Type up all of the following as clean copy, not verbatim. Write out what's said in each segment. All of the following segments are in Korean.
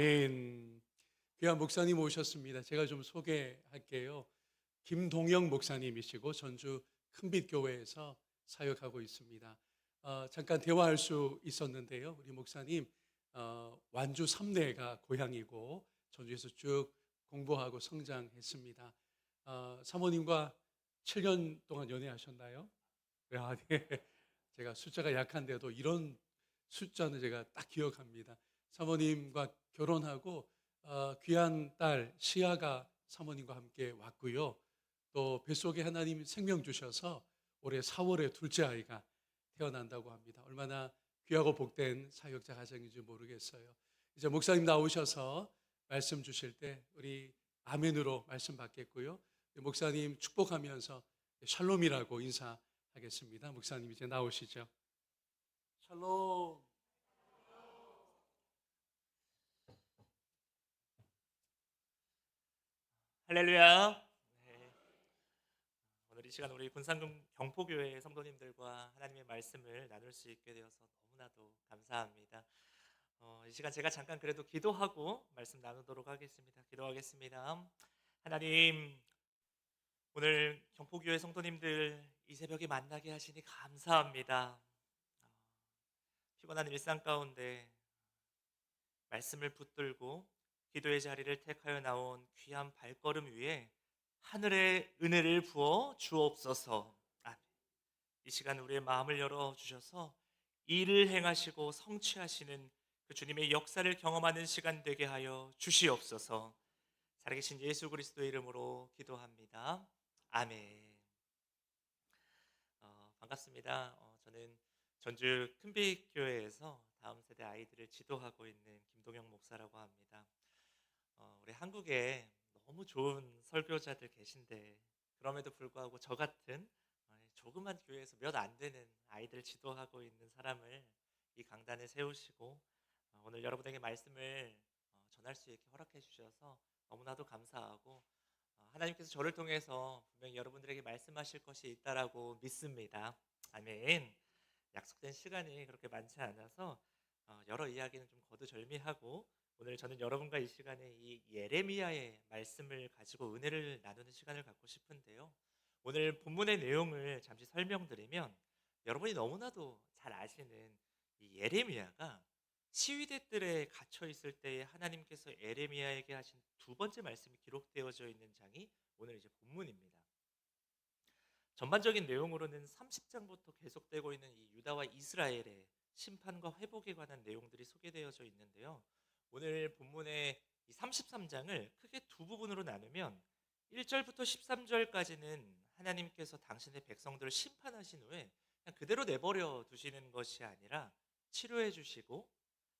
아멘. 귀한 목사님 오셨습니다. 제가 좀 소개할게요. 김동영 목사님이시고 전주 큰빛교회에서 사역하고 있습니다. 잠깐 대화할 수 있었는데요. 우리 목사님 완주 삼내가 고향이고 전주에서 쭉 공부하고 성장했습니다. 사모님과 7년 동안 연애하셨나요? 네. 제가 숫자가 약한데도 이런 숫자는 제가 딱 기억합니다. 사모님과 결혼하고 귀한 딸 시아가 사모님과 함께 왔고요. 또 뱃속에 하나님 생명 주셔서 올해 4월에 둘째 아이가 태어난다고 합니다. 얼마나 귀하고 복된 사역자 가정인지 모르겠어요. 이제 목사님 나오셔서 말씀 주실 때 우리 아멘으로 말씀 받겠고요. 목사님 축복하면서 샬롬이라고 인사하겠습니다. 목사님 이제 나오시죠. 샬롬. 할렐루야. 네. 오늘 이 시간 우리 군산군 경포교회 성도님들과 하나님의 말씀을 나눌 수 있게 되어서 너무나도 감사합니다. 이 시간 제가 잠깐 그래도 기도하고 말씀 나누도록 하겠습니다. 기도하겠습니다. 하나님, 오늘 경포교회 성도님들 이 새벽에 만나게 하시니 감사합니다. 피곤한 일상 가운데 말씀을 붙들고 기도의 자리를 택하여 나온 귀한 발걸음 위에 하늘의 은혜를 부어 주옵소서. 아멘. 이 시간 우리의 마음을 열어 주셔서 일을 행하시고 성취하시는 그 주님의 역사를 경험하는 시간 되게 하여 주시옵소서. 살아계신 예수 그리스도의 이름으로 기도합니다. 아멘. 반갑습니다. 저는 전주 큰빛교회에서 다음 세대 아이들을 지도하고 있는 김동영 목사라고 합니다. 우리 한국에 너무 좋은 설교자들 계신데 그럼에도 불구하고 저 같은 조그만 교회에서 몇 안 되는 아이들 지도하고 있는 사람을 이 강단에 세우시고 오늘 여러분에게 말씀을 전할 수 있게 허락해 주셔서 너무나도 감사하고 하나님께서 저를 통해서 분명히 여러분들에게 말씀하실 것이 있다라고 믿습니다. 아멘. 약속된 시간이 그렇게 많지 않아서 여러 이야기는 좀 거두절미하고 오늘 저는 여러분과 이 시간에 이 예레미야의 말씀을 가지고 은혜를 나누는 시간을 갖고 싶은데요. 오늘 본문의 내용을 잠시 설명드리면 여러분이 너무나도 잘 아시는 이 예레미야가 시위대 뜰에 갇혀 있을 때에 하나님께서 예레미야에게 하신 두 번째 말씀이 기록되어져 있는 장이 오늘 이제 본문입니다. 전반적인 내용으로는 30장부터 계속되고 있는 이 유다와 이스라엘의 심판과 회복에 관한 내용들이 소개되어져 있는데요. 오늘 본문의 이 33장을 크게 두 부분으로 나누면 1절부터 13절까지는 하나님께서 당신의 백성들을 심판하신 후에 그냥 그대로 내버려 두시는 것이 아니라 치료해 주시고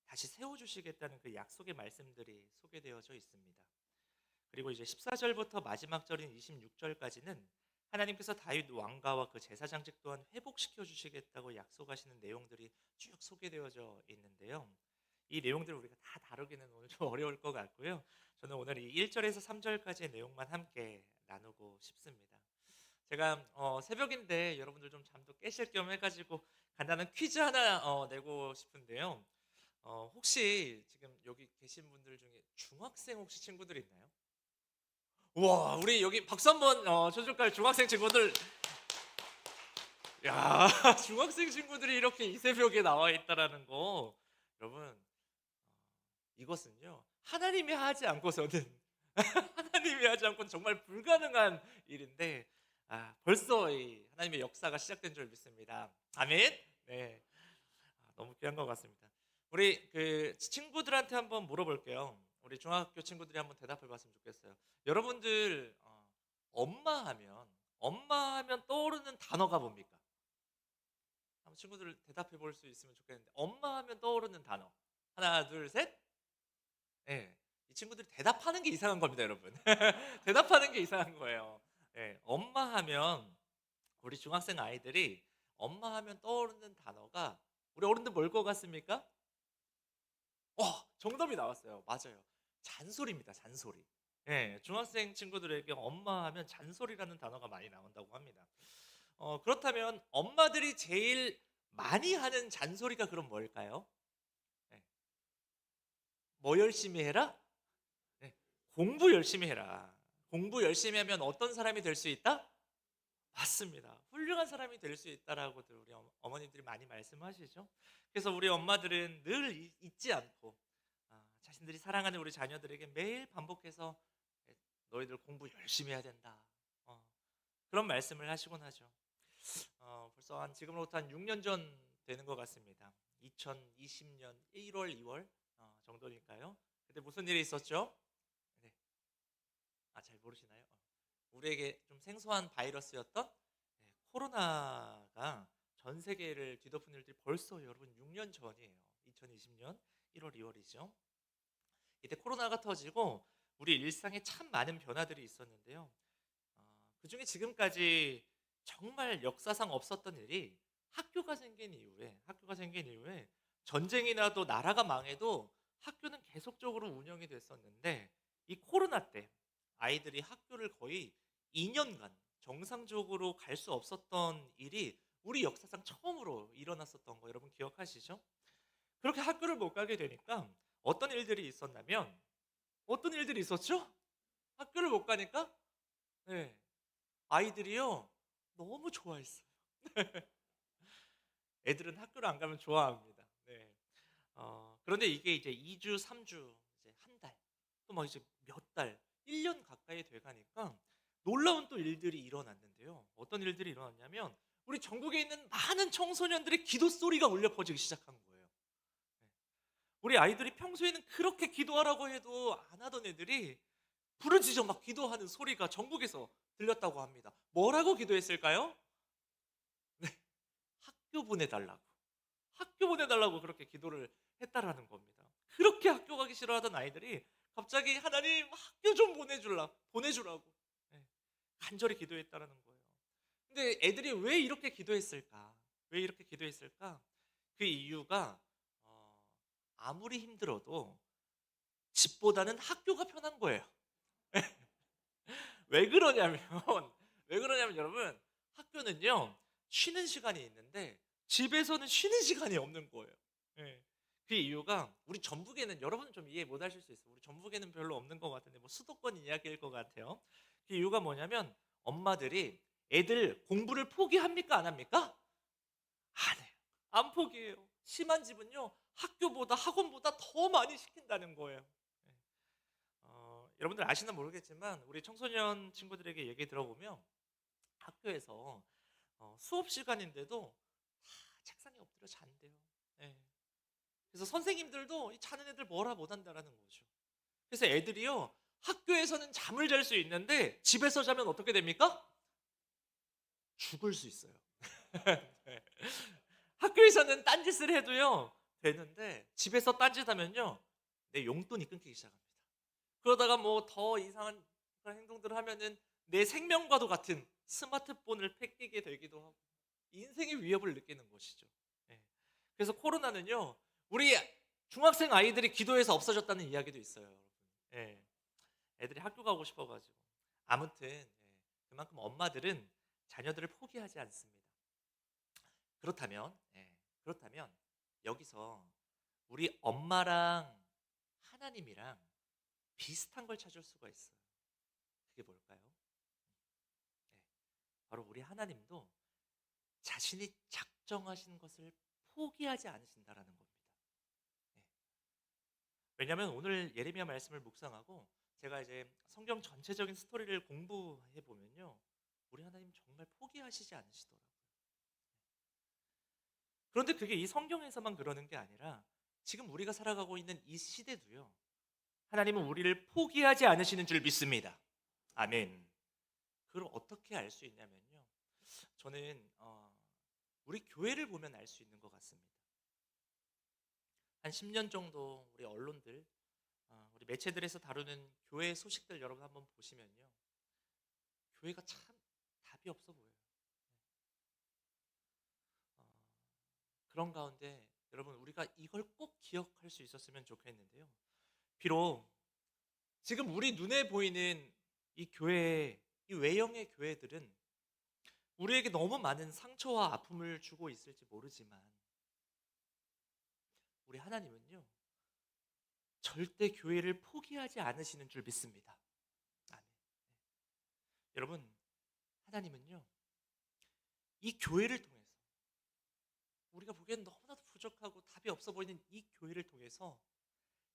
다시 세워주시겠다는 그 약속의 말씀들이 소개되어져 있습니다. 그리고 이제 14절부터 마지막 절인 26절까지는 하나님께서 다윗 왕가와 그 제사장직 또한 회복시켜 주시겠다고 약속하시는 내용들이 쭉 소개되어져 있는데요. 이 내용들을 우리가 다 다루기는 오늘 좀 어려울 것 같고요. 저는 오늘 이 1절에서 3절까지의 내용만 함께 나누고 싶습니다. 제가 새벽인데 여러분들 좀 잠도 깨실 겸 해가지고 간단한 퀴즈 하나 내고 싶은데요. 혹시 지금 여기 계신 분들 중에 중학생 혹시 친구들 있나요? 우와, 우리 여기 박수 한번 쳐줄까요? 중학생 친구들. 야, 중학생 친구들이 이렇게 이 새벽에 나와 있다라는 거. 여러분, 이것은요 하나님이 하지 않고서는 하나님이 하지 않고는 정말 불가능한 일인데 벌써 이 하나님의 역사가 시작된 줄 믿습니다. 아멘. 네, 너무 귀한 것 같습니다. 우리 그 친구들한테 한번 물어볼게요. 우리 중학교 친구들이 한번 대답해 봤으면 좋겠어요. 여러분들 엄마 하면 떠오르는 단어가 뭡니까? 한번 친구들 대답해 볼 수 있으면 좋겠는데 엄마 하면 떠오르는 단어 하나 둘 셋. 네, 이 친구들이 대답하는 게 이상한 겁니다, 여러분. 대답하는 게 이상한 거예요. 네, 엄마 하면 우리 중학생 아이들이 엄마 하면 떠오르는 단어가 우리 어른들 뭘 것 같습니까? 정답이 나왔어요. 맞아요. 잔소리입니다. 잔소리. 예, 중학생 친구들에게 엄마 하면 잔소리라는 단어가 많이 나온다고 합니다. 그렇다면 엄마들이 제일 많이 하는 잔소리가 그럼 뭘까요? 예, 뭐 열심히 해라? 네, 공부 열심히 해라. 공부 열심히 하면 어떤 사람이 될 수 있다? 맞습니다. 훌륭한 사람이 될 수 있다라고들 우리 어머님들이 많이 말씀하시죠. 그래서 우리 엄마들은 늘 잊지 않고 자신들이 사랑하는 우리 자녀들에게 매일 반복해서 너희들 공부 열심히 해야 된다. 그런 말씀을 하시곤 하죠. 벌써 지금으로부터 한 6년 전 되는 것 같습니다. 2020년 1월, 2월 정도니까요. 그때 무슨 일이 있었죠? 네. 잘 모르시나요? 우리에게 좀 생소한 바이러스였던 코로나가 전 세계를 뒤덮은 일들이 벌써 여러분 6년 전이에요. 2020년 1월, 2월이죠. 이때 코로나가 터지고 우리 일상에 참 많은 변화들이 있었는데요. 그중에 지금까지 정말 역사상 없었던 일이 학교가 생긴 이후에 전쟁이 나도 나라가 망해도 학교는 계속적으로 운영이 됐었는데 이 코로나 때 아이들이 학교를 거의 2년간 정상적으로 갈 수 없었던 일이 우리 역사상 처음으로 일어났었던 거 여러분 기억하시죠? 그렇게 학교를 못 가게 되니까 어떤 일들이 있었냐면 어떤 일들이 있었죠? 학교를 못 가니까 네, 아이들이요 너무 좋아했어요. 애들은 학교를 안 가면 좋아합니다. 네. 그런데 이게 이제 2주, 3주, 이제 한 달, 또 막 이제 몇 달, 1년 가까이 돼 가니까 놀라운 또 일들이 일어났는데요. 어떤 일들이 일어났냐면 우리 전국에 있는 많은 청소년들의 기도 소리가 울려 퍼지기 시작한 거예요. 네. 우리 아이들이 평소에는 그렇게 기도하라고 해도 안 하던 애들이 부르짖어 막 기도하는 소리가 전국에서 들렸다고 합니다. 뭐라고 기도했을까요? 네. 학교 보내달라고 그렇게 기도를 했다라는 겁니다. 그렇게 학교 가기 싫어하던 아이들이 갑자기 하나님 학교 좀 보내주라고 네, 간절히 기도했다라는 거예요. 근데 애들이 왜 이렇게 기도했을까? 그 이유가 아무리 힘들어도 집보다는 학교가 편한 거예요. 왜 그러냐면 여러분 학교는요 쉬는 시간이 있는데 집에서는 쉬는 시간이 없는 거예요. 예. 그 이유가 우리 전북에는 여러분은 좀 이해 못 하실 수 있어요. 우리 전북에는 별로 없는 것 같은데 뭐 수도권 이야기일 것 같아요. 그 이유가 뭐냐면 엄마들이 애들 공부를 포기합니까 안 합니까? 안 해요. 안 포기해요. 심한 집은요 학교보다 학원보다 더 많이 시킨다는 거예요. 예. 여러분들 아시나 모르겠지만 우리 청소년 친구들에게 얘기 들어보면 학교에서 수업 시간인데도 다 책상에 엎드려 잔대요. 예. 그래서 선생님들도 이 자는 애들 뭐라 못한다라는 거죠. 그래서 애들이요 학교에서는 잠을 잘 수 있는데 집에서 자면 어떻게 됩니까? 죽을 수 있어요. 네. 학교에서는 딴짓을 해도요 되는데 집에서 딴짓하면요 내 용돈이 끊기기 시작합니다. 그러다가 뭐 더 이상한 그런 행동들을 하면은 내 생명과도 같은 스마트폰을 뺏기게 되기도 하고 인생의 위협을 느끼는 것이죠. 예. 그래서 코로나는요 우리 중학생 아이들이 기도해서 없어졌다는 이야기도 있어요, 여러분. 예. 애들이 학교 가고 싶어가지고 아무튼 그만큼 엄마들은 자녀들을 포기하지 않습니다. 그렇다면 여기서 우리 엄마랑 하나님이랑 비슷한 걸 찾을 수가 있어요. 그게 뭘까요? 바로 우리 하나님도 자신이 작정하신 것을 포기하지 않으신다라는 겁니다. 왜냐하면 오늘 예레미야 말씀을 묵상하고 제가 이제 성경 전체적인 스토리를 공부해 보면요, 우리 하나님 정말 포기하시지 않으시더라고요. 그런데 그게 이 성경에서만 그러는 게 아니라 지금 우리가 살아가고 있는 이 시대도요, 하나님은 우리를 포기하지 않으시는 줄 믿습니다. 아멘. 그걸 어떻게 알 수 있냐면요, 저는 우리 교회를 보면 알 수 있는 것 같습니다. 한 10년 정도 우리 언론들, 우리 매체들에서 다루는 교회 소식들 여러분 한번 보시면요, 교회가 참 답이 없어 보여요. 그런 가운데 여러분 우리가 이걸 꼭 기억할 수 있었으면 좋겠는데요, 비록 지금 우리 눈에 보이는 이 교회, 이 외형의 교회들은 우리에게 너무 많은 상처와 아픔을 주고 있을지 모르지만 우리 하나님은요, 절대 교회를 포기하지 않으시는 줄 믿습니다. 아멘. 여러분, 하나님은요, 이 교회를 통해서 우리가 보기엔 너무나도 부족하고 답이 없어 보이는 이 교회를 통해서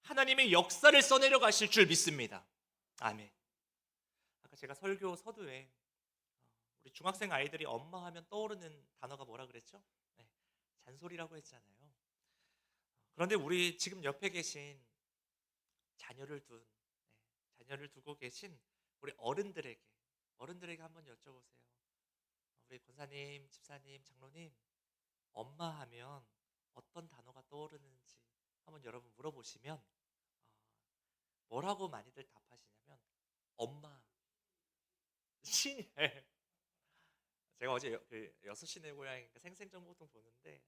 하나님의 역사를 써내려 가실 줄 믿습니다. 아멘. 아까 제가 설교 서두에 우리 중학생 아이들이 엄마 하면 떠오르는 단어가 뭐라 그랬죠? 네, 잔소리라고 했잖아요. 그런데 우리 지금 옆에 계신 자녀를 두고 계신 우리 어른들에게 한번 여쭤보세요. 우리 권사님, 집사님, 장로님, 엄마 하면 어떤 단어가 떠오르는지 한번 여러분 물어보시면 뭐라고 많이들 답하시냐면 엄마, 신이. 제가 어제 그 6시 내 고향이니까 생생정보통 보는데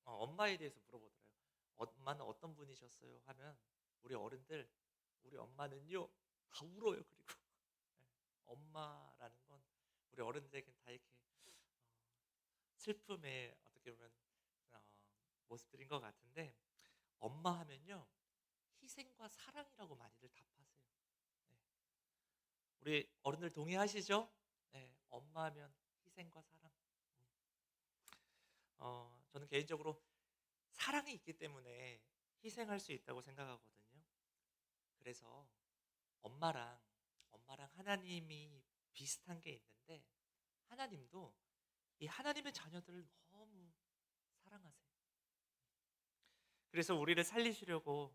엄마에 대해서 물어보더라고요. 엄마는 어떤 분이셨어요? 하면 우리 어른들, 우리 엄마는요 다 울어요. 그리고 엄마라는 건 우리 어른들에게는 다 이렇게 슬픔의 어떻게 보면 모습들인 것 같은데, 엄마 하면요 희생과 사랑이라고 많이들 답하세요. 네. 우리 어른들 동의하시죠? 네, 엄마 하면 희생과 사랑. 저는 개인적으로 사랑이 있기 때문에 희생할 수 있다고 생각하거든요. 그래서 엄마랑 하나님이 비슷한 게 있는데, 하나님도 이 하나님의 자녀들을 너무 사랑하세요. 그래서 우리를 살리시려고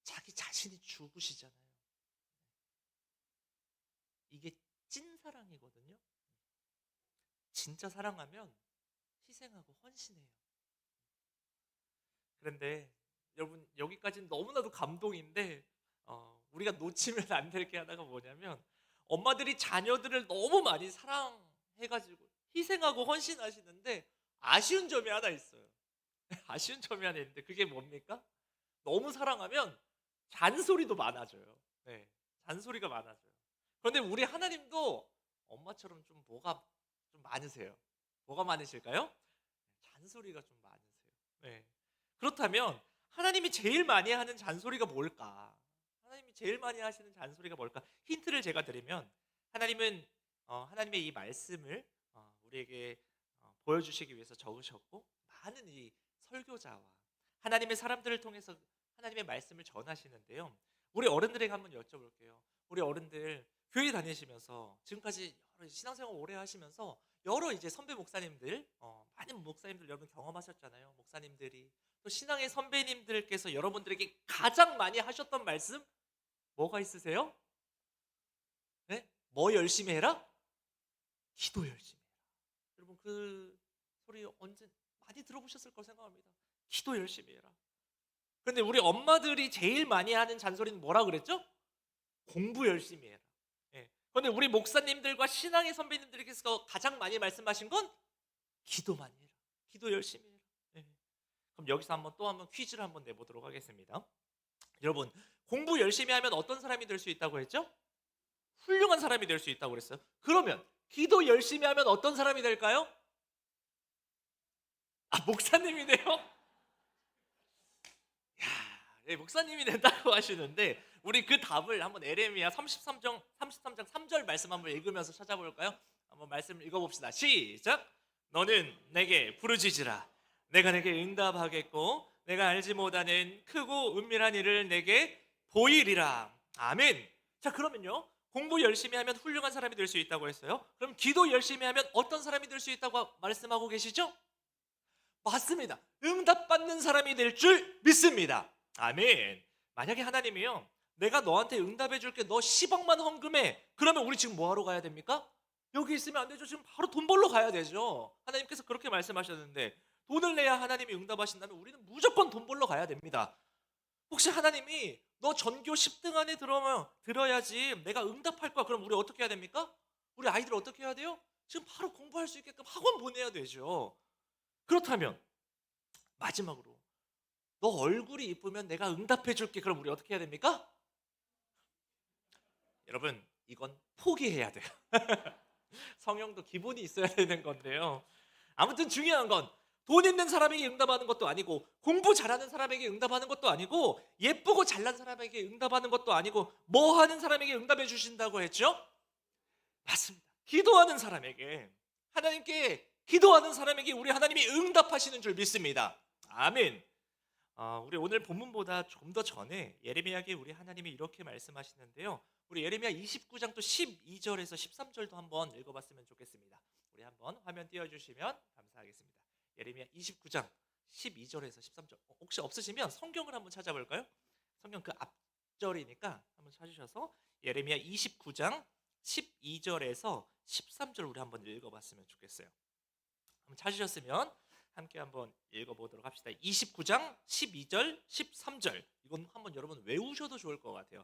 자기 자신이 죽으시잖아요. 이게 찐 사랑이거든요. 진짜 사랑하면 희생하고 헌신해요. 그런데 여러분, 여기까지는 너무나도 감동인데 우리가 놓치면 안 될 게 하나가 뭐냐면, 엄마들이 자녀들을 너무 많이 사랑해가지고 희생하고 헌신하시는데 아쉬운 점이 하나 있어요. 아쉬운 점이 하나 있는데 그게 뭡니까? 너무 사랑하면 잔소리도 많아져요. 네, 잔소리가 많아져요. 그런데 우리 하나님도 엄마처럼 좀 뭐가 좀 많으세요. 뭐가 많으실까요? 잔소리가 좀 많으세요. 네. 그렇다면 하나님이 제일 많이 하는 잔소리가 뭘까? 하나님이 제일 많이 하시는 잔소리가 뭘까? 힌트를 제가 드리면, 하나님은 하나님의 이 말씀을 우리에게 보여주시기 위해서 적으셨고, 많은 이 설교자와 하나님의 사람들을 통해서 하나님의 말씀을 전하시는데요. 우리 어른들에게 한번 여쭤볼게요. 우리 어른들 교회 다니시면서 지금까지 여러 신앙생활 오래 하시면서 여러 이제 선배 목사님들, 많은 목사님들 여러분 경험하셨잖아요. 목사님들이 또 신앙의 선배님들께서 여러분들에게 가장 많이 하셨던 말씀 뭐가 있으세요? 네? 뭐 열심히 해라? 기도 열심히 해라. 여러분 그 소리 언제 많이 들어보셨을 거 생각합니다. 기도 열심히 해라. 그런데 우리 엄마들이 제일 많이 하는 잔소리는 뭐라 그랬죠? 공부 열심히 해라. 예. 그런데 우리 목사님들과 신앙의 선배님들께서 가장 많이 말씀하신 건 기도 많이 해라. 기도 열심히 해라. 예. 그럼 여기서 한번 퀴즈를 한번 내보도록 하겠습니다. 여러분, 공부 열심히 하면 어떤 사람이 될 수 있다고 했죠? 훌륭한 사람이 될 수 있다고 그랬어요. 그러면 기도 열심히 하면 어떤 사람이 될까요? 목사님이 돼요? 네, 목사님이 된다고 하시는데, 우리 그 답을 한번 에레미야 33장 3절 말씀 한번 읽으면서 찾아볼까요? 한번 말씀을 읽어봅시다. 시작! 너는 내게 부르짖으라. 내가 내게 응답하겠고 내가 알지 못하는 크고 은밀한 일을 내게 보이리라. 아멘. 자, 그러면요, 공부 열심히 하면 훌륭한 사람이 될 수 있다고 했어요. 그럼 기도 열심히 하면 어떤 사람이 될 수 있다고 말씀하고 계시죠? 맞습니다. 응답받는 사람이 될 줄 믿습니다. 아멘. 만약에 하나님이요, 내가 너한테 응답해 줄게, 너 10억만 헌금해. 그러면 우리 지금 뭐하러 가야 됩니까? 여기 있으면 안 되죠. 지금 바로 돈 벌러 가야 되죠. 하나님께서 그렇게 말씀하셨는데, 돈을 내야 하나님이 응답하신다면 우리는 무조건 돈 벌러 가야 됩니다. 혹시 하나님이 너 전교 10등 안에 들어야지 내가 응답할 거야, 그럼 우리 어떻게 해야 됩니까? 우리 아이들 어떻게 해야 돼요? 지금 바로 공부할 수 있게끔 학원 보내야 되죠. 그렇다면 마지막으로, 너 얼굴이 이쁘면 내가 응답해 줄게. 그럼 우리 어떻게 해야 됩니까? 여러분, 이건 포기해야 돼요. 성형도 기본이 있어야 되는 건데요. 아무튼 중요한 건 돈 있는 사람에게 응답하는 것도 아니고 공부 잘하는 사람에게 응답하는 것도 아니고 예쁘고 잘난 사람에게 응답하는 것도 아니고 뭐 하는 사람에게 응답해 주신다고 했죠? 맞습니다. 기도하는 사람에게, 하나님께 기도하는 사람에게 우리 하나님이 응답하시는 줄 믿습니다. 아멘. 우리 오늘 본문보다 좀 더 전에 예레미야에게 우리 하나님이 이렇게 말씀하시는데요. 우리 예레미야 29장 또 12절에서 13절도 한번 읽어봤으면 좋겠습니다. 우리 한번 화면 띄워주시면 감사하겠습니다. 예레미야 29장 12절에서 13절. 혹시 없으시면 성경을 한번 찾아볼까요? 성경 그 앞절이니까 한번 찾으셔서 예레미야 29장 12절에서 13절 우리 한번 읽어봤으면 좋겠어요. 한번 찾으셨으면 함께 한번 읽어보도록 합시다. 29장 12절 13절 이건 한번 여러분 외우셔도 좋을 것 같아요.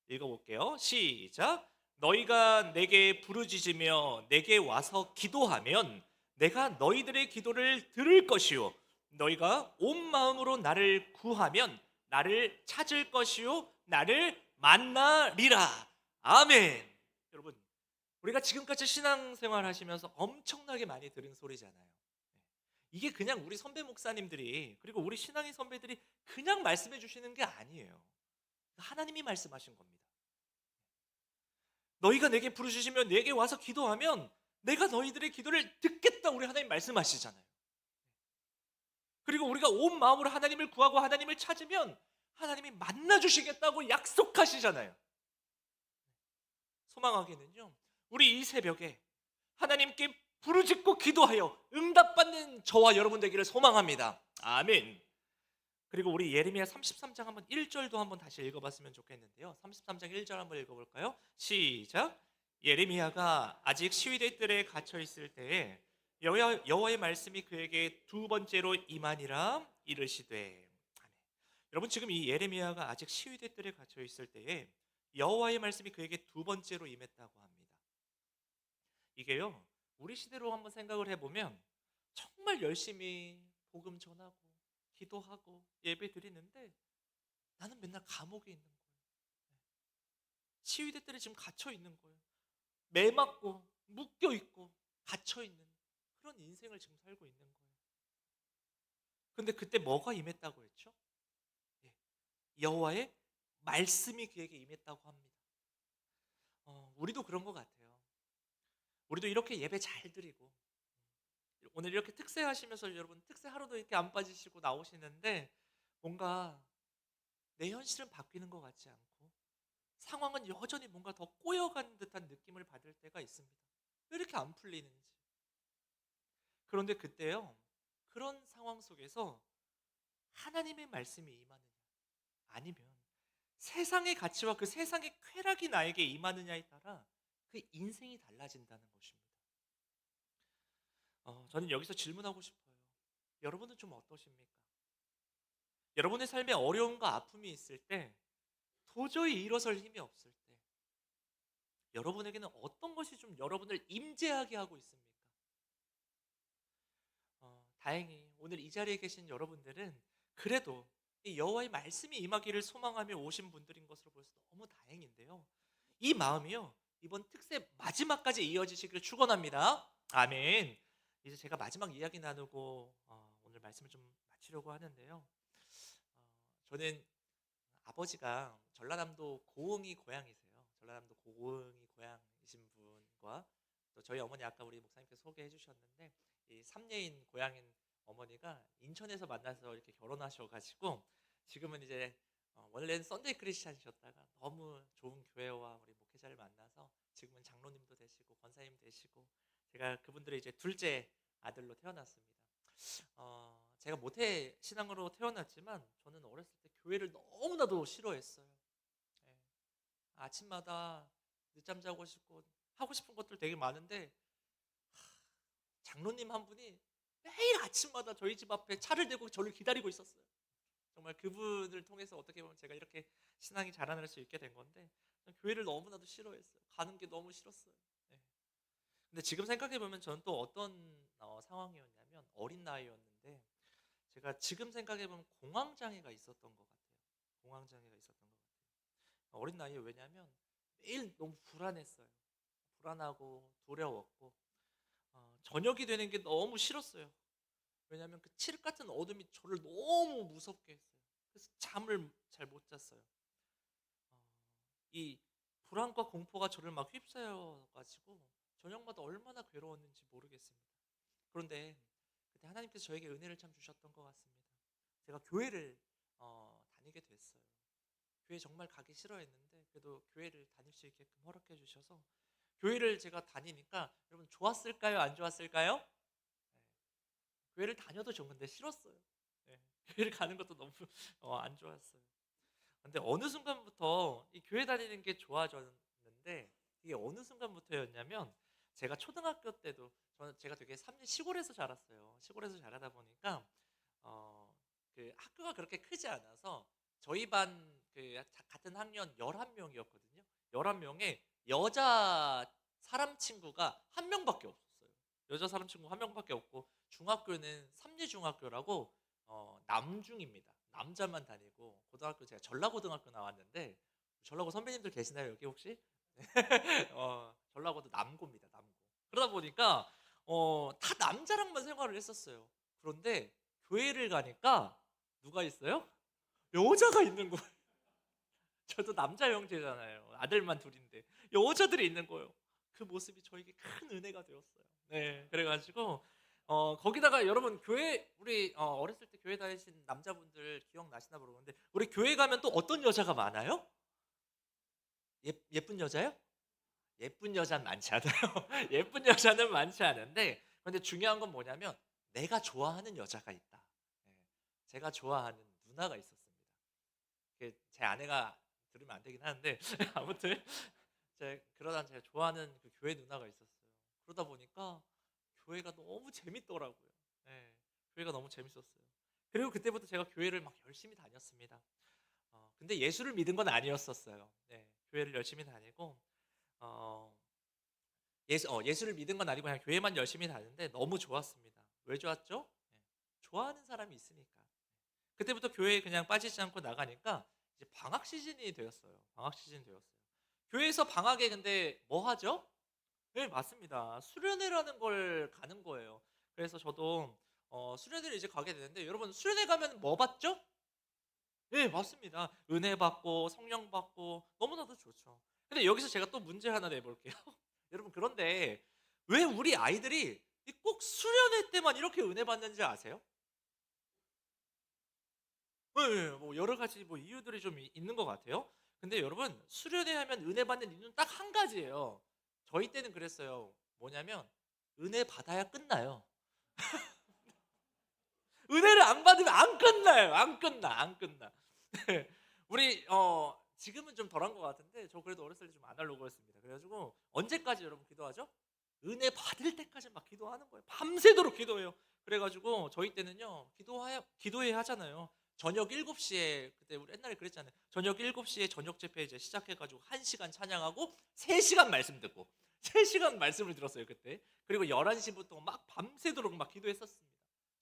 읽어볼게요. 시작. 너희가 내게 부르짖으며 내게 와서 기도하면 내가 너희들의 기도를 들을 것이요 너희가 온 마음으로 나를 구하면 나를 찾을 것이요 나를 만나리라. 아멘. 여러분, 우리가 지금까지 신앙생활 하시면서 엄청나게 많이 들은 소리잖아요. 이게 그냥 우리 선배 목사님들이 그리고 우리 신앙인 선배들이 그냥 말씀해 주시는 게 아니에요. 하나님이 말씀하신 겁니다. 너희가 내게 부르짖으면 내게 와서 기도하면 내가 너희들의 기도를 듣겠다 우리 하나님 말씀하시잖아요. 그리고 우리가 온 마음으로 하나님을 구하고 하나님을 찾으면 하나님이 만나주시겠다고 약속하시잖아요. 소망하기는요, 우리 이 새벽에 하나님께 부르짖고 기도하여 응답받는 저와 여러분 되기를 소망합니다. 아멘. 그리고 우리 예레미야 33장 한번 1절도 한번 다시 읽어봤으면 좋겠는데요. 33장 1절 한번 읽어볼까요? 시작. 예레미야가 아직 시위대 뜰에 갇혀 있을 때에 여호와의 말씀이 그에게 두 번째로 임하니라 이르시되. 아멘. 여러분, 지금 이 예레미야가 아직 시위대 뜰에 갇혀 있을 때에 여호와의 말씀이 그에게 두 번째로 임했다고 합니다. 이게요, 우리 시대로 한번 생각을 해보면 정말 열심히 복음 전하고 기도하고 예배 드리는데 나는 맨날 감옥에 있는 거예요. 시위대 뜰에 지금 갇혀 있는 거예요. 매 맞고 묶여 있고 갇혀 있는 그런 인생을 지금 살고 있는 거예요. 근데 그때 뭐가 임했다고 했죠? 여호와의 말씀이 그에게 임했다고 합니다. 우리도 그런 것 같아요. 우리도 이렇게 예배 잘 드리고 오늘 이렇게 특세하시면서 여러분 특세 하루도 이렇게 안 빠지시고 나오시는데 뭔가 내 현실은 바뀌는 것 같지 않고 상황은 여전히 뭔가 더 꼬여가는 듯한 느낌을 받을 때가 있습니다. 왜 이렇게 안 풀리는지. 그런데 그때요, 그런 상황 속에서 하나님의 말씀이 임하느냐 아니면 세상의 가치와 그 세상의 쾌락이 나에게 임하느냐에 따라 그 인생이 달라진다는 것입니다. 저는 여기서 질문하고 싶어요. 여러분은 좀 어떠십니까? 여러분의 삶에 어려움과 아픔이 있을 때, 도저히 일어설 힘이 없을 때, 여러분에게는 어떤 것이 좀 여러분을 임재하게 하고 있습니까? 다행히 오늘 이 자리에 계신 여러분들은 그래도 이 여호와의 말씀이 임하기를 소망하며 오신 분들인 것으로 보여서 너무 다행인데요. 이 마음이요, 이번 특세 마지막까지 이어지시기를 축원합니다. 아멘. 이제 제가 마지막 이야기 나누고 오늘 말씀을 좀 마치려고 하는데요. 저는 아버지가 전라남도 고흥이 고향이세요. 전라남도 고흥이 고향이신 분과 또 저희 어머니 아까 우리 목사님께서 소개해 주셨는데 이 삼례인 고향인 어머니가 인천에서 만나서 이렇게 결혼하셔가지고 지금은 이제 원래는 썬데이 크리스찬이셨다가 너무 좋은 교회와 우리 목회자를 만나서 지금은 장로님도 되시고 권사님 되시고 제가 그분들의 이제 둘째 아들로 태어났습니다. 제가 모태 신앙으로 태어났지만 저는 어렸을 때 교회를 너무나도 싫어했어요. 예. 아침마다 늦잠 자고 싶고 하고 싶은 것들 되게 많은데 장로님 한 분이 매일 아침마다 저희 집 앞에 차를 대고 저를 기다리고 있었어요. 정말 그분을 통해서 어떻게 보면 제가 이렇게 신앙이 자라날 수 있게 된 건데 교회를 너무나도 싫어했어요. 가는 게 너무 싫었어요. 네. 근데 지금 생각해 보면 저는 또 어떤 상황이었냐면 어린 나이였는데 제가 지금 생각해 보면 공황장애가 있었던 것 같아요. 공황장애가 있었던 것 같아요. 어린 나이에 왜냐하면 매일 너무 불안했어요. 불안하고 두려웠고 저녁이 되는 게 너무 싫었어요. 왜냐하면 그 칠흑 같은 어둠이 저를 너무 무섭게 했어요. 그래서 잠을 잘 못 잤어요. 어, 이 불안과 공포가 저를 막 휩싸여 가지고 저녁마다 얼마나 괴로웠는지 모르겠습니다. 그런데 그때 하나님께서 저에게 은혜를 참 주셨던 것 같습니다. 제가 교회를 다니게 됐어요. 교회 정말 가기 싫어했는데 그래도 교회를 다닐 수 있게끔 허락해 주셔서 교회를 제가 다니니까 여러분 좋았을까요? 안 좋았을까요? 네. 교회를 다녀도 좋은데 싫었어요. 네. 교회를 가는 것도 너무 안 좋았어요. 근데 어느 순간부터 이 교회 다니는 게 좋아졌는데 이게 어느 순간부터였냐면 제가 초등학교 때도 제가 되게 삼리 시골에서 자랐어요. 시골에서 자라다 보니까 어, 그 학교가 그렇게 크지 않아서 저희 반 같은 학년 11명이었거든요. 11명에 여자 사람 친구가 한 명밖에 없었어요. 여자 사람 친구 한 명밖에 없고 중학교는 삼리중학교라고 남중입니다. 남자만 다니고 고등학교 제가 전라고등학교 나왔는데 전라고 선배님들 계시나요 여기 혹시? 전라고도 남고입니다. 남고. 그러다 보니까 다 남자랑만 생활을 했었어요. 그런데 교회를 가니까 누가 있어요? 여자가 있는 거예요. 저도 남자 형제잖아요. 아들만 둘인데 여자들이 있는 거예요. 그 모습이 저에게 큰 은혜가 되었어요. 네, 그래가지고 거기다가 여러분 교회 우리 어렸을 때 교회 다니신 남자분들 기억나시나 모르겠는데 우리 교회 가면 또 어떤 여자가 많아요? 예쁜 여자요? 예쁜 여자는 많지 않아요. 예쁜 여자는 많지 않은데 근데 중요한 건 뭐냐면 내가 좋아하는 여자가 있다. 네, 제가 좋아하는 누나가 있었습니다. 제 아내가 들으면 안 되긴 하는데 아무튼 그러다 제가 좋아하는 그 교회 누나가 있었어요. 그러다 보니까 교회가 너무 재밌더라고요. 네, 교회가 너무 재밌었어요. 그리고 그때부터 제가 교회를 막 열심히 다녔습니다. 근데 예수를 믿은 건 아니었었어요. 네, 교회를 열심히 다니고 어, 예수를 믿은 건 아니고 그냥 교회만 열심히 다녔는데 너무 좋았습니다. 왜 좋았죠? 네, 좋아하는 사람이 있으니까. 그때부터 교회에 그냥 빠지지 않고 나가니까 이제 방학 시즌이 되었어요. 방학 시즌이 되었어요. 교회에서 방학에 근데 뭐 하죠? 네, 맞습니다. 수련회라는 걸 가는 거예요. 그래서 저도 수련회를 이제 가게 되는데 여러분 수련회 가면 뭐 받죠? 네, 맞습니다. 은혜 받고 성령 받고 너무나도 좋죠. 근데 여기서 제가 또 문제 하나 내볼게요. 여러분 그런데 왜 우리 아이들이 꼭 수련회 때만 이렇게 은혜 받는지 아세요? 네, 뭐 여러 가지 뭐 이유들이 좀 있는 것 같아요. 근데 여러분 수련회 하면 은혜 받는 이유는 딱 한 가지예요. 저희 때는 그랬어요. 뭐냐면 은혜 받아야 끝나요. 은혜를 안 받으면 안 끝나요. 안 끝나, 안 끝나. 네. 우리 지금은 좀 덜한 것 같은데 저 그래도 어렸을 때 좀 아날로그였습니다. 그래가지고 언제까지 여러분 기도하죠? 은혜 받을 때까지 막 기도하는 거예요. 밤새도록 기도해요. 그래가지고 저희 때는요 기도회 하잖아요. 저녁 7시에 그때 우리 옛날에 그랬잖아요. 저녁 7시에 저녁 집회 이제 시작해가지고 1시간 찬양하고 3시간 말씀 듣고 3시간 말씀을 들었어요 그때. 그리고 11시부터 막 밤새도록 막 기도했었습니다.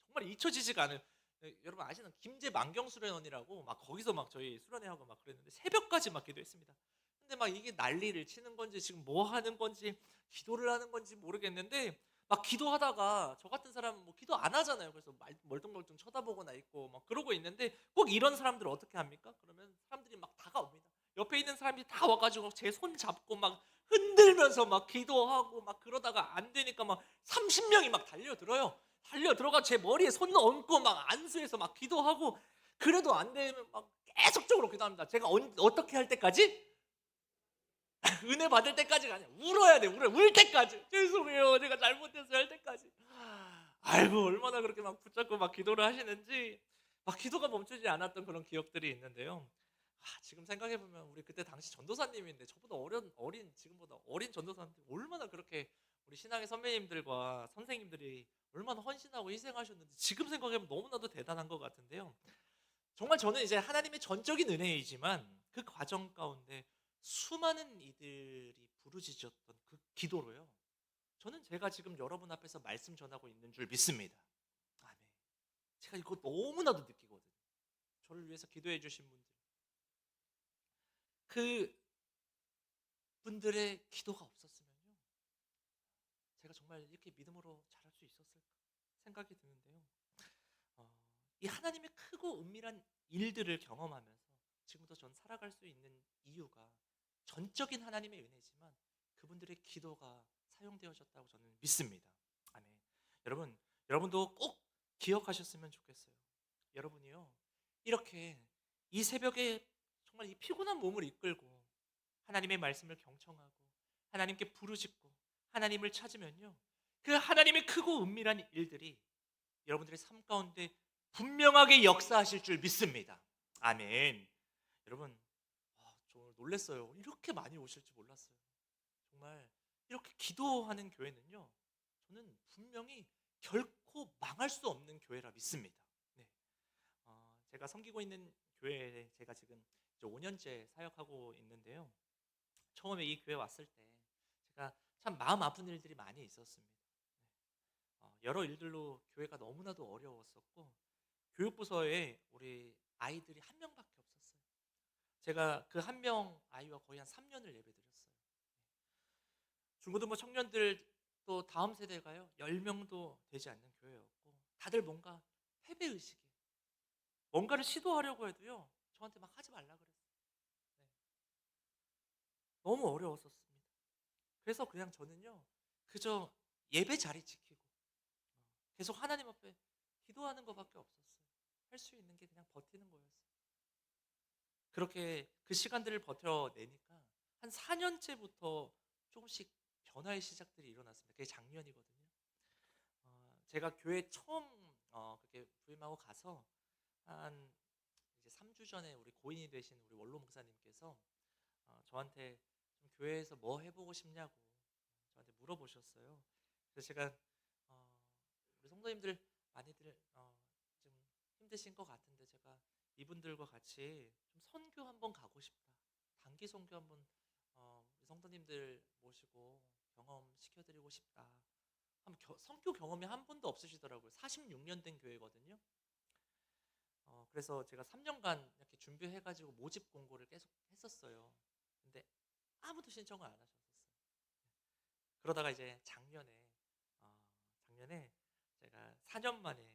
정말 잊혀지지가 않아요. 네, 여러분 아시는 김제 만경 수련원이라고 막 거기서 막 저희 수련회하고 막 그랬는데 새벽까지 막 기도했습니다. 근데 막 이게 난리를 치는 건지 지금 뭐 하는 건지 기도를 하는 건지 모르겠는데 막 기도하다가 저 같은 사람은 뭐 기도 안 하잖아요. 그래서 멀뚱멀뚱 쳐다보거나 있고 막 그러고 있는데 꼭 이런 사람들 어떻게 합니까? 그러면 사람들이 막 다가옵니다. 옆에 있는 사람들이 다 와가지고 제 손 잡고 막 흔들면서 막 기도하고 막 그러다가 안 되니까 막 30명이 막 달려들어요. 달려 들어가 제 머리에 손 얹고 막 안수해서 막 기도하고 그래도 안 되면 막 계속적으로 기도합니다. 제가 어떻게 할 때까지? 은혜 받을 때까지가 아니야. 울어야 돼. 울 때까지. 죄송해요. 제가 잘못했어요. 할 때까지. 아이고 얼마나 그렇게 막 붙잡고 막 기도를 하시는지 막 기도가 멈추지 않았던 그런 기억들이 있는데요. 지금 생각해 보면 우리 그때 당시 전도사님인데 저보다 어린 지금보다 어린 전도사님들 얼마나 그렇게 우리 신앙의 선배님들과 선생님들이 얼마나 헌신하고 희생하셨는지 지금 생각해 보면 너무나도 대단한 것 같은데요. 정말 저는 이제 하나님의 전적인 은혜이지만 그 과정 가운데 수많은 이들이 부르짖었던 그 기도로요. 저는 제가 지금 여러분 앞에서 말씀 전하고 있는 줄 믿습니다. 아멘. 제가 이거 너무나도 느끼거든요. 저를 위해서 기도해 주신 분들. 그 분들의 기도가 없었으면요. 제가 정말 이렇게 믿음으로 자랄 수 있었을까 생각이 드는데요. 이 하나님의 크고 은밀한 일들을 경험하면서 지금도 전 살아갈 수 있는 이유가 전적인 하나님의 은혜지만 그분들의 기도가 사용되어졌다고 저는 믿습니다. 아멘. 여러분, 여러분도 꼭 기억하셨으면 좋겠어요. 여러분이요, 이렇게 이 새벽에 정말 이 피곤한 몸을 이끌고 하나님의 말씀을 경청하고 하나님께 부르짖고 하나님을 찾으면요, 그 하나님의 크고 은밀한 일들이 여러분들의 삶 가운데 분명하게 역사하실 줄 믿습니다. 아멘. 여러분, 저 놀랐어요. 이렇게 많이 오실 줄 몰랐어요. 정말 이렇게 기도하는 교회는요, 저는 분명히 결코 망할 수 없는 교회라 믿습니다. 네. 제가 섬기고 있는 교회에 제가 지금 이제 5년째 사역하고 있는데요. 처음에 이 교회 왔을 때 제가 참 마음 아픈 일들이 많이 있었습니다. 네. 여러 일들로 교회가 너무나도 어려웠었고 교육부서에 우리 아이들이 한 명밖에 없었어요. 제가 그 한 명 아이와 거의 한 3년을 예배드렸어요. 중고등부 청년들 또 다음 세대가요 10명도 되지 않는 교회였고 다들 뭔가 패배의식에 뭔가를 시도하려고 해도요 저한테 막 하지 말라 그랬어요. 네. 너무 어려웠었습니다. 그래서 그냥 저는요 그저 예배 자리 지키고 계속 하나님 앞에 기도하는 것밖에 없었어요. 할 수 있는 게 그냥 버티는 거였어요. 그렇게 그 시간들을 버텨내니까 한 4년째부터 조금씩 변화의 시작들이 일어났습니다. 그게 작년이거든요. 제가 교회 처음 그렇게 부임하고 가서 한 이제 3주 전에 우리 고인이 되신 우리 원로 목사님께서 저한테 좀 교회에서 뭐 해보고 싶냐고 저한테 물어보셨어요. 그래서 제가 우리 성도님들 많이들 좀 힘드신 것 같은데 제가 이분들과 같이 좀 선교 한번 가고 싶다. 단기 선교 한번 우리 성도님들 모시고 경험시켜드리고 싶다. 선교 경험이 한 번도 없으시더라고요. 46년 된 교회거든요. 그래서 제가 3년간 이렇게 준비해가지고 모집 공고를 계속 했었어요. 근데 아무도 신청을 안 하셨었어요. 그러다가 이제 작년에 제가 4년 만에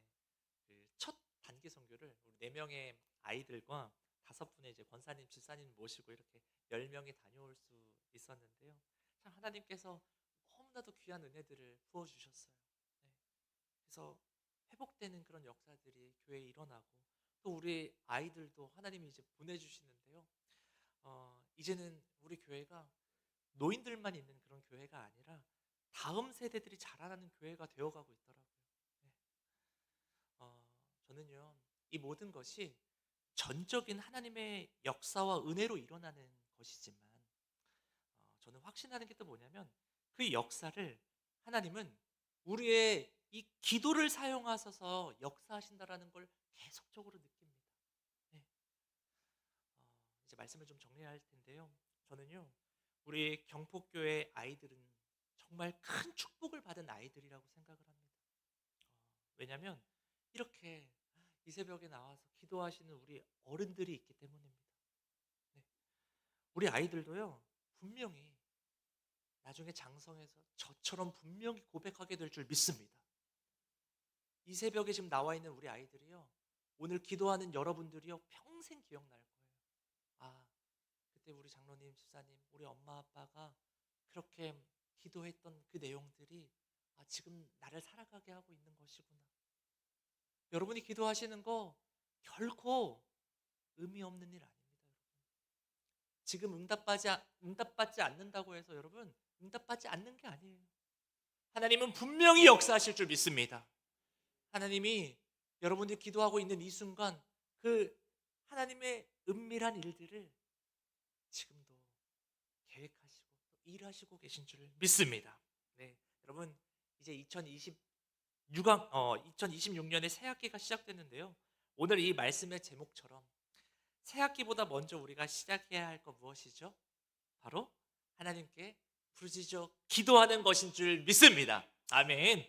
그 첫 단기 선교를 우리 4명의 아이들과 5분의 이제 권사님, 집사님 모시고 이렇게 10명이 다녀올 수 있었는데요. 참 하나님께서 너무나도 귀한 은혜들을 부어주셨어요. 네. 그래서 회복되는 그런 역사들이 교회에 일어나고 또 우리 아이들도 하나님이 이제 보내주시는데요. 이제는 우리 교회가 노인들만 있는 그런 교회가 아니라 다음 세대들이 자라나는 교회가 되어가고 있더라고요. 네. 저는요 이 모든 것이 전적인 하나님의 역사와 은혜로 일어나는 것이지만 저는 확신하는 게 또 뭐냐면 그 역사를 하나님은 우리의 이 기도를 사용하셔서 역사하신다라는 걸 계속적으로 느낍니다. 네. 이제 말씀을 좀 정리할 텐데요. 저는요 우리 경폭교회 아이들은 정말 큰 축복을 받은 아이들이라고 생각을 합니다. 왜냐하면 이렇게 이 새벽에 나와서 기도하시는 우리 어른들이 있기 때문입니다. 네. 우리 아이들도요 분명히 나중에 장성해서 저처럼 분명히 고백하게 될 줄 믿습니다. 이 새벽에 지금 나와 있는 우리 아이들이요 오늘 기도하는 여러분들이요 평생 기억날 거예요. 그때 우리 장로님, 집사님, 우리 엄마 아빠가 그렇게 기도했던 그 내용들이 지금 나를 살아가게 하고 있는 것이구나. 여러분이 기도하시는 거 결코 의미 없는 일 아닙니다. 여러분. 지금 응답받지 않는다고 해서 여러분 응답받지 않는 게 아니에요. 하나님은 분명히 역사하실 줄 믿습니다. 하나님이 여러분들이 기도하고 있는 이 순간 그 하나님의 은밀한 일들을 지금도 계획하시고 또 일하시고 계신 줄 믿습니다. 네, 여러분 이제 2026년의 새학기가 시작됐는데요. 오늘 이 말씀의 제목처럼 새학기보다 먼저 우리가 시작해야 할 거 무엇이죠? 바로 하나님께 부르짖어 기도하는 것인 줄 믿습니다. 아멘.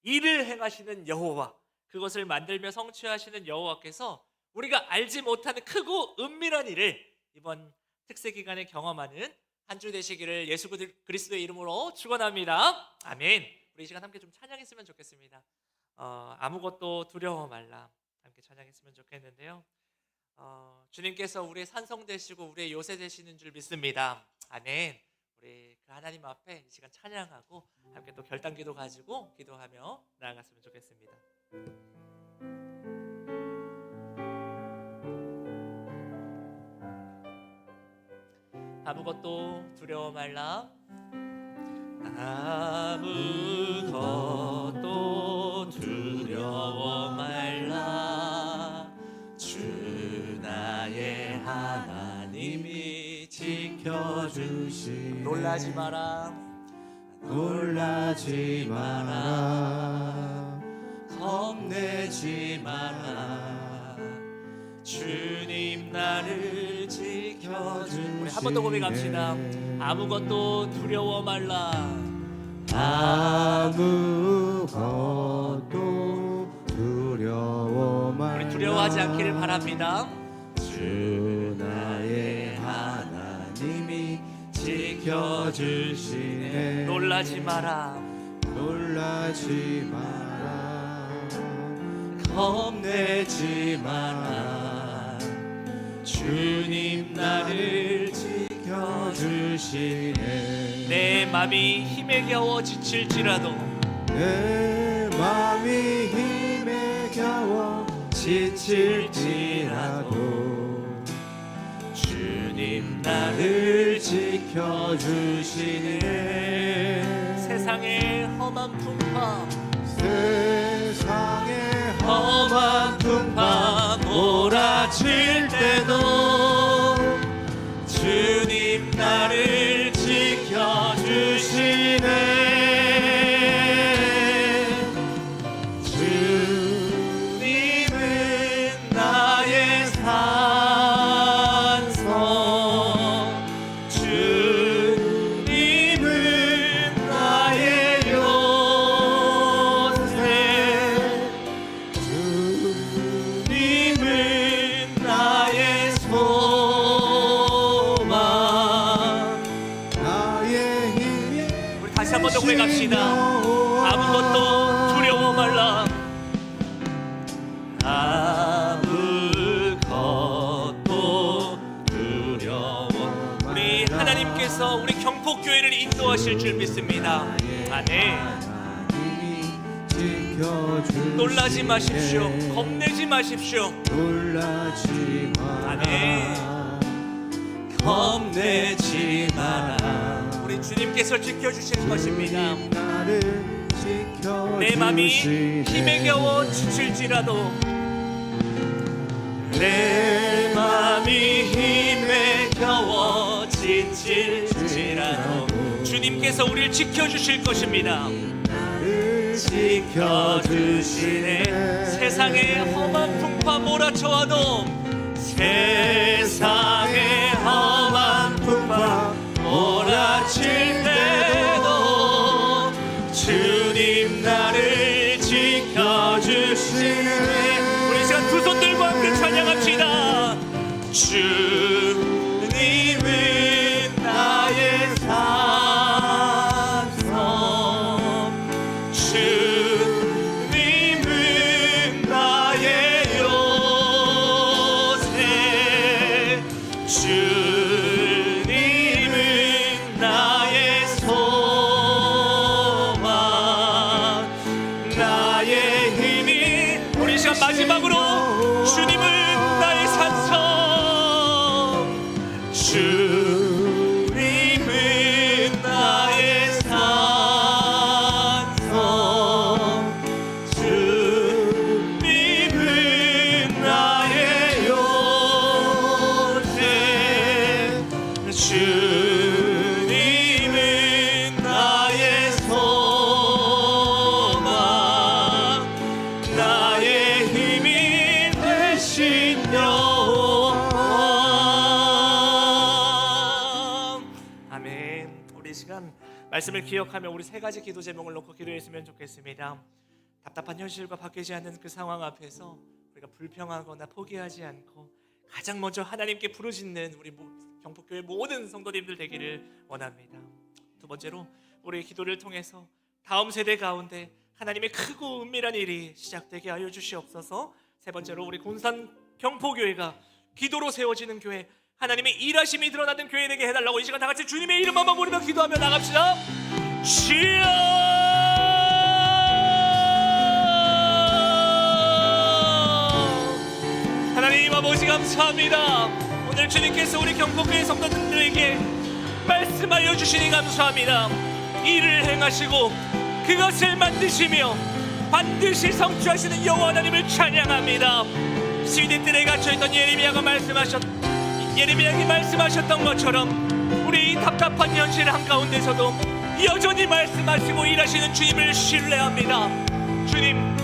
일을 행하시는 여호와, 그것을 만들며 성취하시는 여호와께서 우리가 알지 못하는 크고 은밀한 일을 이번 특세 기간에 경험하는 한 주 되시기를 예수 그리스도의 이름으로 축원합니다. 아멘. 우리 이 시간 함께 좀 찬양했으면 좋겠습니다. 아무것도 두려워 말라. 함께 찬양했으면 좋겠는데요. 주님께서 우리의 산성 되시고 우리의 요새 되시는 줄 믿습니다. 아멘. 우리 그 하나님 앞에 이 시간 찬양하고 함께 또 결단기도 가지고 기도하며 나아갔으면 좋겠습니다. 아무것도 두려워 말라. 아무것도 두려워 말라. 주 나의 하나님이 지켜주시. 놀라지 마라. 놀라지 마라. 겁내지 마라. 주님 나를 지켜주. 우리 한 번 더 고백합시다. 아무것도 두려워 말라. 아무것도 두려워 말라. 우리 두려워하지 않기를 바랍니다. 주 나의 하나님이 지켜주시네. 놀라지 마라. 놀라지 마라. 겁내지 마라. 주님 나를 지켜주시네. 내 맘이 힘에 겨워 지칠지라도 내 맘이 힘에 겨워 지칠지라도 주님 나를 지켜주시네. 세상의 험한 풍파 세상의 험한 풍파 몰아칠 때도 주님 나를 지켜주시네. 주님은 나의 산성. 주님은 나의 요새. 주님은 나의 소망. 나의 힘이 우리 다시 한 번 더 고백합시다. 아무것도 두려워 말라. 아무것도 두려워. 우리 하나님께서 우리 경폭교회를 인도하실 줄 믿습니다. 아멘. 놀라지 마십시오. 겁내지 마십시오. 놀라지 마라. 아멘. 겁내지 마라. 우리 주님께서 지켜주실 것입니다. 나를 지켜주시네. 내 맘이 힘에 겨워 지칠지라도 내 맘이 힘에 겨워 지칠지라도 주님께서 우리를 지켜주실 것입니다. 나를 지켜주시네. 세상의 험한 풍파 몰아쳐와도 세상의 험한 풍파 몰아칠 때도 주님 나를 지켜주시네. 우리 시간 두 손 들고 함께 찬양합시다. 주님은 나의 산성. 주님은 나의 요새. 주님은 나의 소망. 나의 힘이. 우리 시간 마지막으로 주님은 나의 산성. 주님은 나의 산성. 주님은 나의 요새. 주님은 나의 소망. 나의 힘이 되신 여호와. 아멘. 우리 이 시간 말씀을 기억하며 우리 세 가지 기도 제목을 놓고 기도했으면 좋겠습니다. 답답한 현실과 바뀌지 않는 그 상황 앞에서 우리가 불평하거나 포기하지 않고 가장 먼저 하나님께 부르짖는 우리 경북교회 모든 성도님들 되기를 원합니다. 두 번째로 우리의 기도를 통해서 다음 세대 가운데 하나님의 크고 은밀한 일이 시작되게 하여 주시옵소서. 세 번째로 우리 군산 경포교회가 기도로 세워지는 교회, 하나님의 일하심이 드러나는 교회 되게 해달라고 이 시간 다 같이 주님의 이름 한번 부르며 기도하며 나갑시다. 주여, 하나님 아버지 감사합니다. 오늘 주님께서 우리 경포교회 성도들에게 말씀하여 주시니 감사합니다. 일을 행하시고 그것을 만드시며 반드시 성취하시는 여호와 하나님을 찬양합니다. 시대들에 갇혀있던 예레미야가 말씀하셨던 것처럼 우리 이 답답한 현실 한가운데서도 여전히 말씀하시고 일하시는 주님을 신뢰합니다. 주님,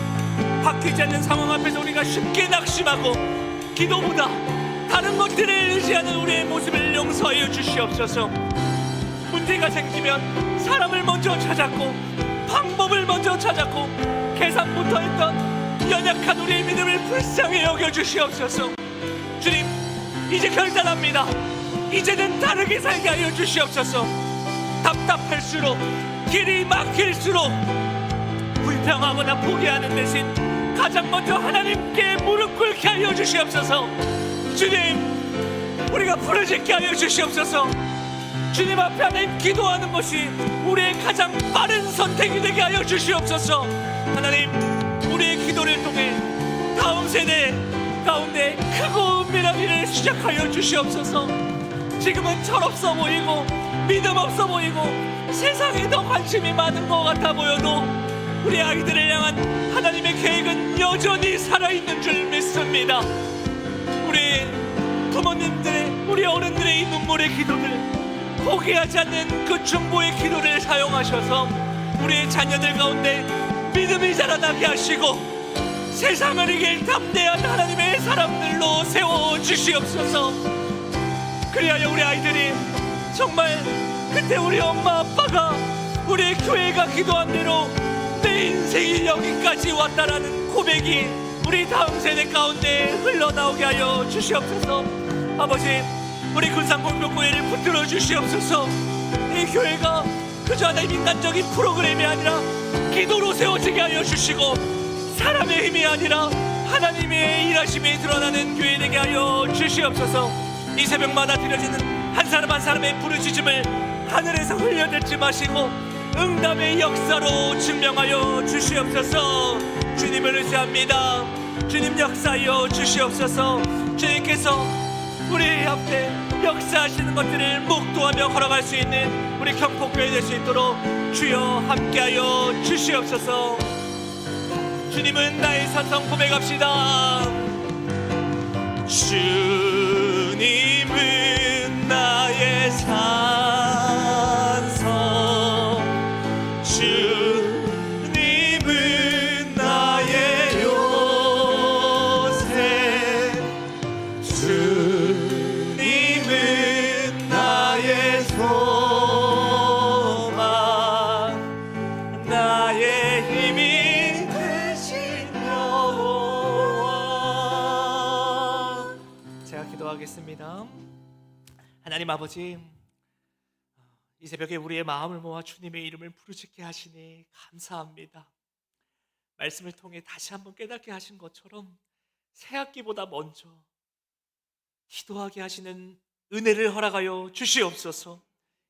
바뀌지 않는 상황 앞에서 우리가 쉽게 낙심하고 기도보다 다른 것들을 의지하는 우리의 모습을 용서하여 주시옵소서. 문제가 생기면 사람을 먼저 찾았고 방법을 먼저 찾았고 계산부터 했던 연약한 우리의 믿음을 불쌍히 여겨주시옵소서. 주님, 이제 결단합니다. 이제는 다르게 살게 하여 주시옵소서. 답답할수록, 길이 막힐수록 불평하거나 포기하는 대신 가장 먼저 하나님께 무릎 꿇게 하여 주시옵소서. 주님, 우리가 부르짖게 하여 주시옵소서. 주님 앞에 하나님 기도하는 것이 우리의 가장 빠른 선택이 되게 하여 주시옵소서. 하나님, 우리의 기도를 통해 다음 세대 가운데 크고 은밀한 일을 시작하여 주시옵소서. 지금은 철없어 보이고 믿음 없어 보이고 세상에 더 관심이 많은 것 같아 보여도 우리 아이들을 향한 하나님의 계획은 여전히 살아있는 줄 믿습니다. 우리 부모님들의, 우리 어른들의 이 눈물의 기도들, 포기하지 않는 그 중보의 기도를 사용하셔서 우리의 자녀들 가운데 믿음이 자라나게 하시고 세상을 이길 담대한 하나님의 사람들로 세워주시옵소서. 그리하여 우리 아이들이 정말 그때 우리 엄마 아빠가, 우리의 교회가 기도한 대로 내 인생이 여기까지 왔다라는 고백이 우리 다음 세대 가운데 흘러나오게 하여 주시옵소서. 아버지, 우리 군산공동교회를 붙들어 주시옵소서. 이 교회가 그저 하나의 인간적인 프로그램이 아니라 기도로 세워지게 하여 주시고 사람의 힘이 아니라 하나님의 일하심이 드러나는 교회 되게 하여 주시옵소서. 이 새벽마다 드려지는 한 사람 한 사람의 부르짖음을 하늘에서 흘려듣지 마시고 응답의 역사로 증명하여 주시옵소서. 주님을 의지합니다. 주님 역사하여 주시옵소서. 주님께서 우리 앞에 역사하시는 것들을 묵도하며 걸어갈 수 있는 우리 경포교회 될 수 있도록 주여 함께하여 주시옵소서. 주님은 나의 산성 고백합시다. 주님은 나의 산성, 주님은 나의 요새, 주님은 나의 소망, 나의 힘이 기도하겠습니다. 하나님 아버지, 이 새벽에 우리의 마음을 모아 주님의 이름을 부르짖게 하시니 감사합니다. 말씀을 통해 다시 한번 깨닫게 하신 것처럼 새학기보다 먼저 기도하게 하시는 은혜를 허락하여 주시옵소서.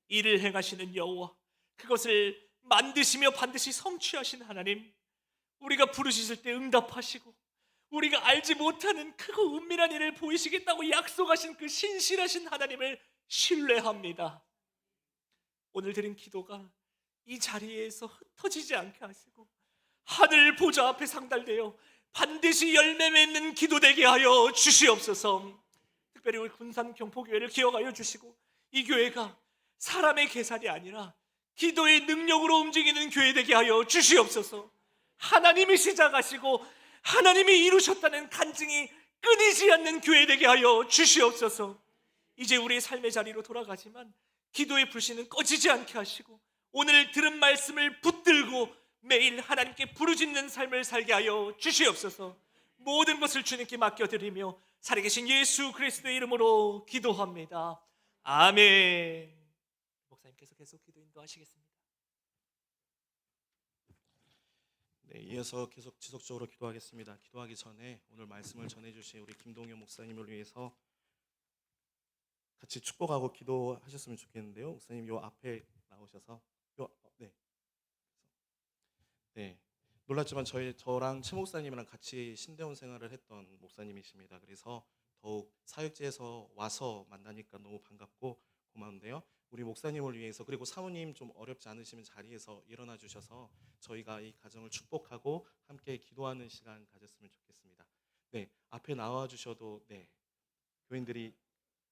일을 행하시는 여호와, 그것을 만드시며 반드시 성취하신 하나님, 우리가 부르짖을 때 응답하시고 우리가 알지 못하는 크고 은밀한 일을 보이시겠다고 약속하신 그 신실하신 하나님을 신뢰합니다. 오늘 드린 기도가 이 자리에서 흩어지지 않게 하시고 하늘 보좌 앞에 상달되어 반드시 열매 맺는 기도 되게 하여 주시옵소서. 특별히 우리 군산 경포교회를 기억하여 주시고 이 교회가 사람의 계산이 아니라 기도의 능력으로 움직이는 교회 되게 하여 주시옵소서. 하나님이 시작하시고 하나님이 이루셨다는 간증이 끊이지 않는 교회 되게 하여 주시옵소서. 이제 우리의 삶의 자리로 돌아가지만 기도의 불씨는 꺼지지 않게 하시고 오늘 들은 말씀을 붙들고 매일 하나님께 부르짖는 삶을 살게 하여 주시옵소서. 모든 것을 주님께 맡겨드리며 살아계신 예수 그리스도의 이름으로 기도합니다. 아멘. 목사님께서 계속 기도 인도하시겠습니다. 네, 이어서 계속 지속적으로 기도하겠습니다. 기도하기 전에 오늘 말씀을 전해주신 우리 김동현 목사님을 위해서 같이 축복하고 기도하셨으면 좋겠는데요. 목사님 요 앞에 나오셔서 네, 놀랐지만 저랑 최 목사님이랑 같이 신대원 생활을 했던 목사님이십니다. 그래서 더욱 사역지에서 와서 만나니까 너무 반갑고 고마운데요. 우리 목사님을 위해서, 그리고 사모님 좀 어렵지 않으시면 자리에서 일어나 주셔서 저희가 이 가정을 축복하고 함께 기도하는 시간 가졌으면 좋겠습니다. 네, 앞에 나와 주셔도 교인들이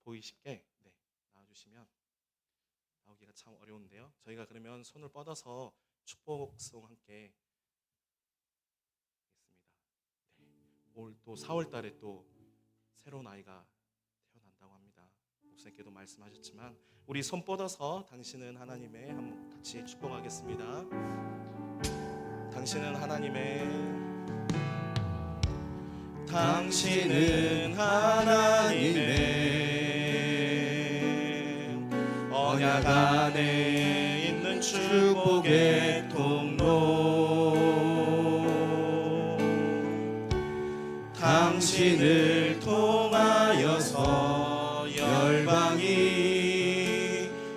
보이시게 나와 주시면, 나오기가 참 어려운데요. 저희가 그러면 손을 뻗어서 축복송 함께 하겠습니다. 올 또 4월 달에 또 새로운 아이가 태어난다고 합니다. 목사님께도 말씀하셨지만 우리 손 뻗어서 당신은 하나님의, 한번 같이 축복하겠습니다. 당신은 하나님의, 당신은 하나님의 언약 안에 있는 축복의 통로, 당신을 통하여서 열방이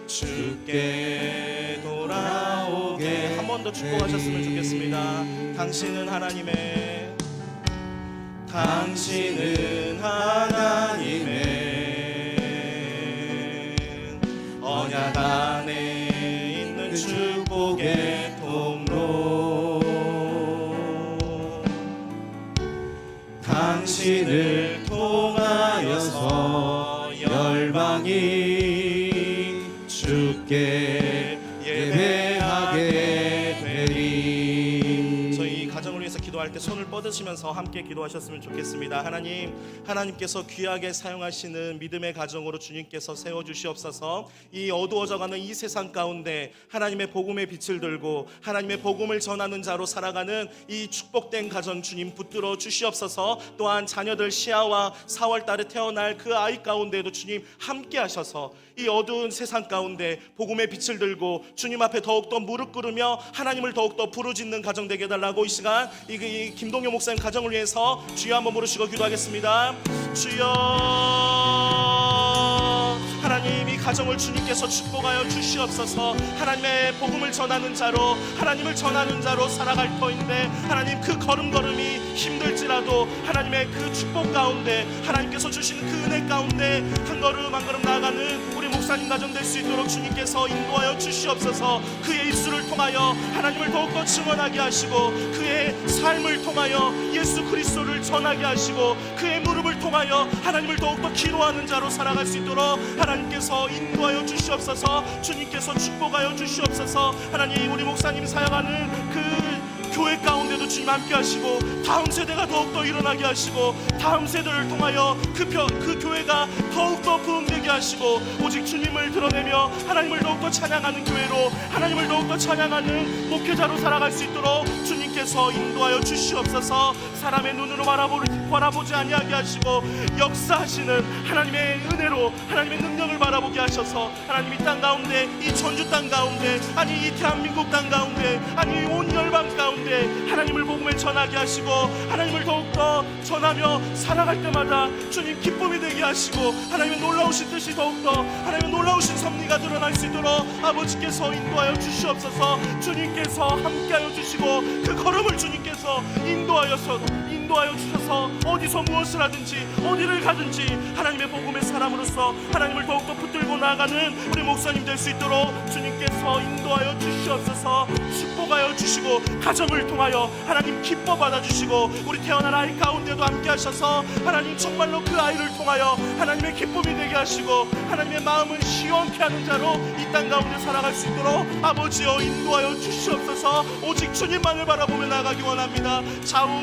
주께 돌아오게. 한 번 더 축복하셨으면 좋겠습니다. 당신은 하나님의, 당신은 하나님의 언약 안에 있는 축복의 통로, 당신을 통하여서 열방이 주께 예배하게 되리. 저희 가정을 위해서 기도할 때 손을 뻗으시면서 함께 기도하셨으면 좋겠습니다. 하나님께서 귀하게 사용하시는 믿음의 가정으로 주님께서 세워주시옵소서. 이 어두워져가는 이 세상 가운데 하나님의 복음의 빛을 들고 하나님의 복음을 전하는 자로 살아가는 이 축복된 가정 주님 붙들어 주시옵소서. 또한 자녀들 시아와 4월 달에 태어날 그 아이 가운데도 주님 함께 하셔서 이 어두운 세상 가운데 복음의 빛을 들고 주님 앞에 더욱더 무릎 꿇으며 하나님을 더욱더 부르짖는 가정 되게 해달라고 이 시간 이 김동현 목사님 가정을 위해서 주여 한번 부르시고 기도하겠습니다. 주여, 하나님 이 가정을 주님께서 축복하여 주시옵소서. 하나님의 복음을 전하는 자로, 하나님을 전하는 자로 살아갈 터인데 하나님 그 걸음걸음이 힘들지라도 하나님의 그 축복 가운데, 하나님께서 주시는 그 은혜 가운데 한 걸음 한 걸음 나아가는 우리 목사님 가정 될 수 있도록 주님께서 인도하여 주시옵소서. 그의 입술을 통하여 하나님을 더욱더 증언하게 하시고, 그의 삶을 통하여 예수 그리스도를 전하게 하시고, 그의 무릎을 통하여 하나님을 더욱더 기도하는 자로 살아갈 수 있도록 하나님께서 인도하여 주시옵소서. 주님께서 축복하여 주시옵소서. 하나님 우리 목사님이 사역하는 그 교회 가운데도 주님 함께 하시고, 다음 세대가 더욱더 일어나게 하시고, 다음 세대를 통하여 그 교회가 더욱더 부흥되게 하시고, 오직 주님을 드러내며 하나님을 더욱더 찬양하는 교회로, 하나님을 더욱더 찬양하는 목회자로 살아갈 수 있도록 주님께서 인도하여 주시옵소서. 사람의 눈으로 바라보지 아니하게 하시고, 역사하시는 하나님의 은혜로 하나님의 능력을 바라보게 하셔서 하나님 이 땅 가운데, 이 전주 땅 가운데, 아니 이 대한민국 땅 가운데, 아니 온 열방 가운데 하나님을 복음을 전하게 하시고, 하나님을 더욱더 전하며 살아갈 때마다 주님 기쁨이 되게 하시고, 하나님의 놀라우신 뜻이 더욱더, 하나님의 놀라우신 섭리가 드러날 수 있도록 아버지께서 인도하여 주시옵소서. 주님께서 함께하여 주시고, 그 걸음을 주님께서 인도하여 주셔서 어디서 무엇을 하든지 어디를 가든지 하나님의 복음의 사람으로서 하나님을 더욱더 붙들고 나아가는 우리 목사님 될 수 있도록 주님께서 인도하여 주시옵소서. 축복하여 주시고, 가정을 통하여 하나님 기뻐 받아주시고, 우리 태어난 아이 가운데도 함께 하셔서 하나님 정말로 그 아이를 통하여 하나님의 기쁨이 되게 하시고, 하나님의 마음을 시원케 하는 자로 이 땅 가운데 살아갈 수 있도록 아버지여 인도하여 주시옵소서. 오직 주님만을 바라보며 나아가기 원합니다. 좌우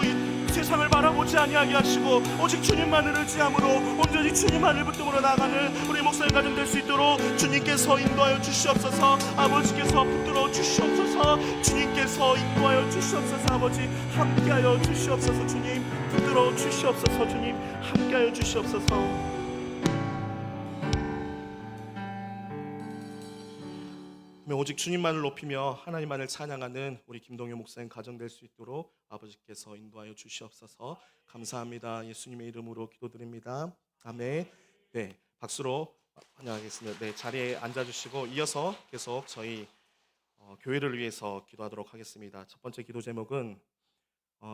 세상을 바라보지 아니하게 하시고, 오직 주님만을 의지함으로 온전히 주님만을 붙들고 나아가는 우리 목사님 가정 될 수 있도록 주님께서 인도하여 주시옵소서. 아버지께서 붙들어 주시옵소서. 주님께서 인도하여 주시옵소서. 아버지 함께하여 주시옵소서. 주님 붙들어 주시옵소서. 주님 함께하여 주시옵소서. 오직 주님만을 높이며 하나님만을 찬양하는 우리 김동현 목사님 가정 될 수 있도록 아버지께서 인도하여 주시옵소서. 감사합니다. 예수님의 이름으로 기도드립니다. 아멘. 네, 박수로 환영하겠습니다. 네, 자리에 앉아주시고 이어서 계속 저희 교회를 위해서 기도하도록 하겠습니다. 첫 번째 기도 제목은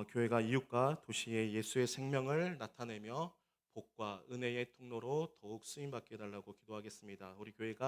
교회가 이웃과 도시에 예수의 생명을 나타내며 복과 은혜의 통로로 더욱 쓰임받게 해달라고 기도하겠습니다. 우리 교회가